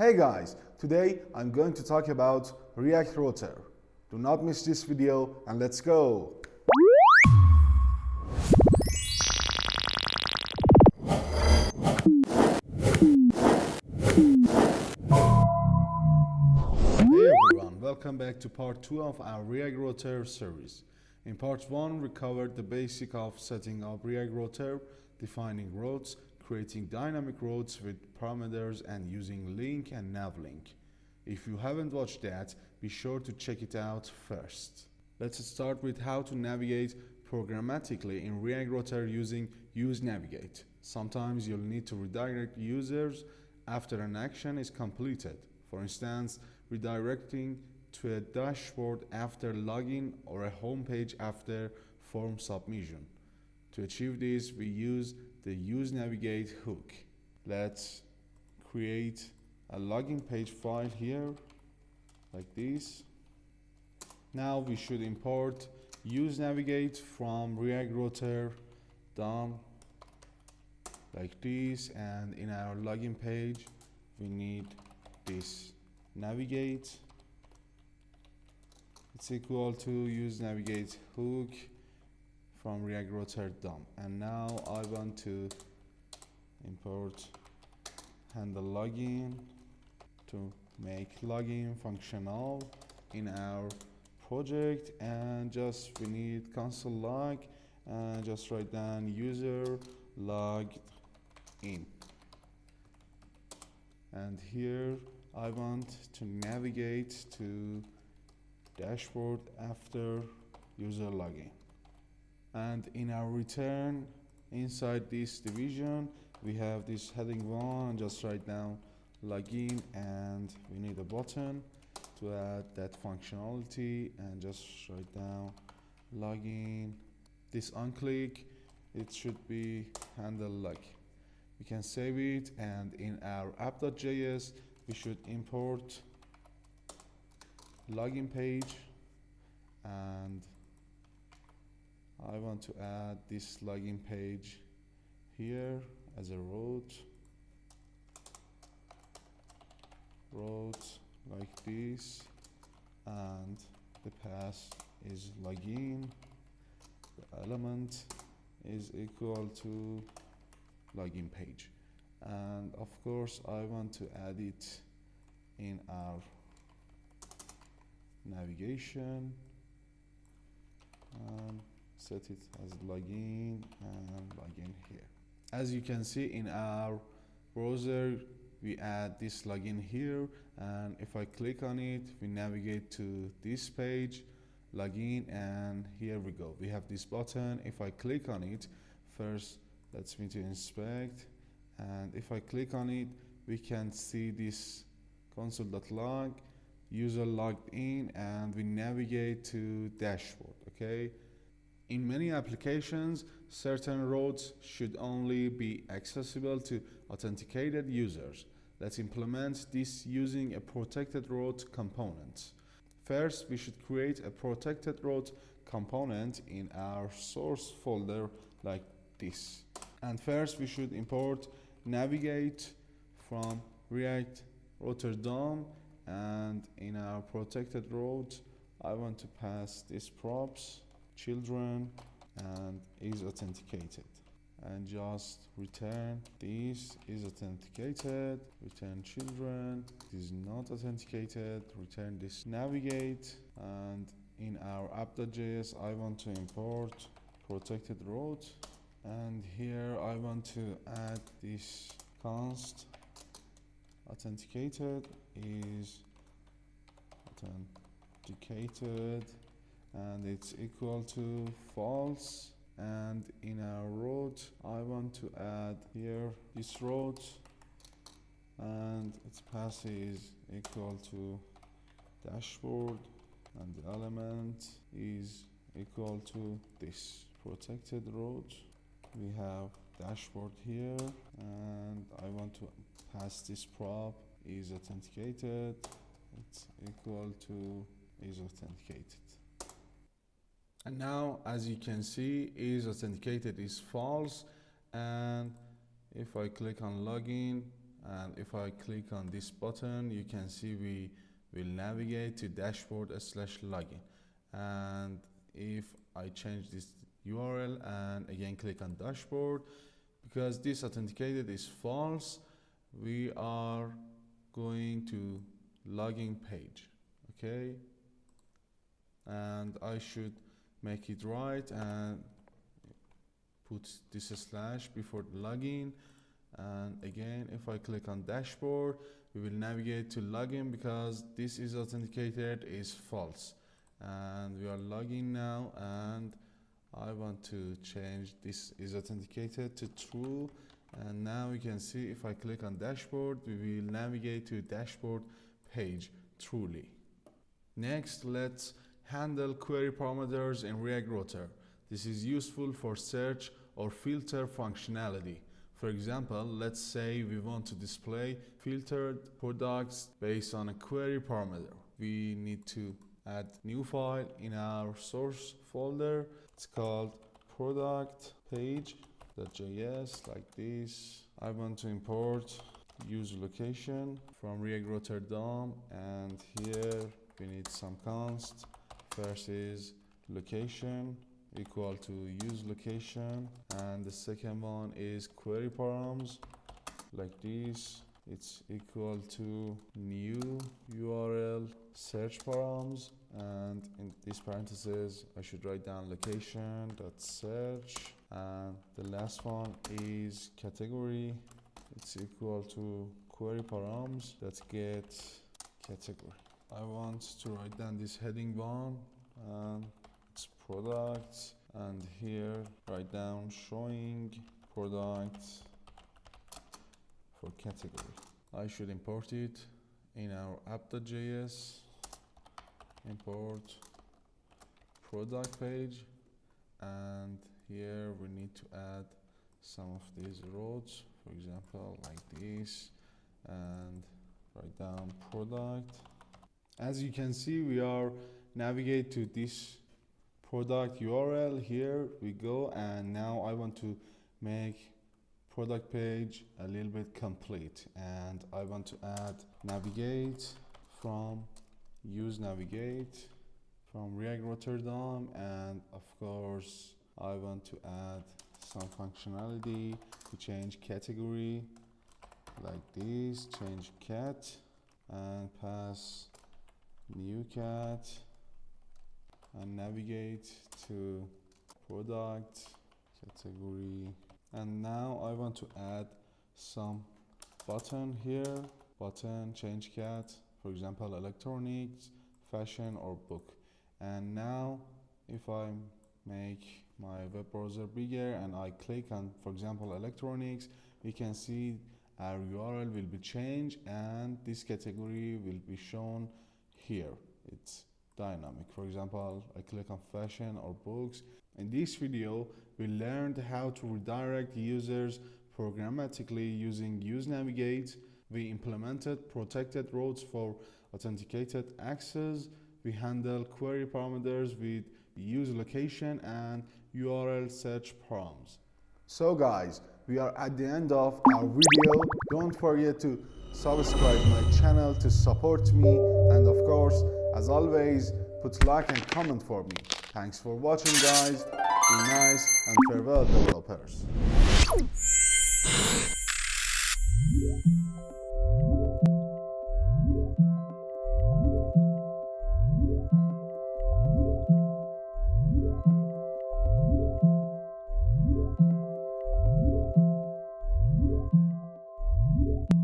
Hey guys, today I'm going to talk about React Router. Do not miss this video and let's go! Hey everyone, welcome back to part 2 of our React Router series. In part 1 we covered the basic of setting up React Router, defining routes, creating dynamic routes with parameters and using link and navlink. If you haven't watched that, be sure to check it out first. Let's start with how to navigate programmatically in React Router using useNavigate. Sometimes you'll need to redirect users after an action is completed. For instance, redirecting to a dashboard after login or a home page after form submission. To achieve this, we use the useNavigate hook. Let's create a login page file here, like this. Now we should import useNavigate from React Router DOM, like this, and in our login page we need this navigate. It's equal to useNavigate hook from React Router DOM. And now I want to import handle login to make login functional in our project, and just we need console log and just write down user logged in. And here I want to navigate to dashboard after user login. And in our return inside this division we have this heading 1, just write down login, and we need a button to add that functionality, and just write down login. This onclick, it should be handle log. We can save it, and in our app.js we should import login page, and I want to add this login page here as a route like this, and the path is login. The element is equal to login page, and of course I want to add it in our navigation and set it as login and login here. As you can see in our browser we add this login here, and if I click on it we navigate to this page login, and here we go, we have this button. If I click on it, first let's me to inspect, and if I click on it we can see this console.log user logged in, and we navigate to dashboard. Okay, in many applications certain routes should only be accessible to authenticated users. Let's implement this using a protected route component. First we should create a protected route component in our source folder like this, and first we should import navigate from React Router DOM, and in our protected route I want to pass this props children and is authenticated, and just return this is authenticated, return children is not authenticated, return this navigate. And in our app.js I want to import protected route, and here I want to add this const authenticated is authenticated, and it's equal to false. And in our route I want to add here this route, and its path is equal to dashboard, and the element is equal to this protected route. We have dashboard here, and I want to pass this prop is authenticated, it's equal to is authenticated. And now as you can see is authenticated is false, and if I click on login and if I click on this button, you can see we will navigate to dashboard/login. And if I change this URL and again click on dashboard, because this authenticated is false, we are going to login page. Okay, and I should make it right and put this slash before the login. And again, if I click on dashboard, we will navigate to login because this is authenticated is false, and we are logging now, and I want to change this is authenticated to true. And now we can see if I click on dashboard, we will navigate to dashboard page truly. Next, let's handle query parameters in React Router. This is useful for search or filter functionality. For example, let's say we want to display filtered products based on a query parameter. We need to add new file in our source folder. It's called product page.js, like this. I want to import useLocation from React Router DOM, and here we need some const. First is location equal to useLocation, and the second one is query params, like this. It's equal to new URLSearchParams, and in this parentheses I should write down location.search, and the last one is category. It's equal to query params that get category. I want to write down this heading one, and it's products, and here write down showing products for category. I should import it in our app.js, import product page, and here we need to add some of these rows, for example like this, and write down product. As you can see, we are navigate to this product URL. Here we go, and now I want to make product page a little bit complete, and I want to add navigate from useNavigate from React Router DOM, and of course I want to add some functionality to change category like this, change cat, and pass new cat, and navigate to product category. And now I want to add some button here, button change cat, for example electronics, fashion, or book. And now if I make my web browser bigger and I click on, for example, electronics, we can see our URL will be changed and this category will be shown here. It's dynamic. For example, I click on fashion or books. In this video, we learned how to redirect users programmatically using useNavigate. We implemented protected routes for authenticated access. We handle query parameters with useLocation and URLSearchParams. So guys, we are at the end of our video. Don't forget to subscribe my channel to support me, and of course, as always, put like and comment for me. Thanks for watching guys. Be nice and farewell developers.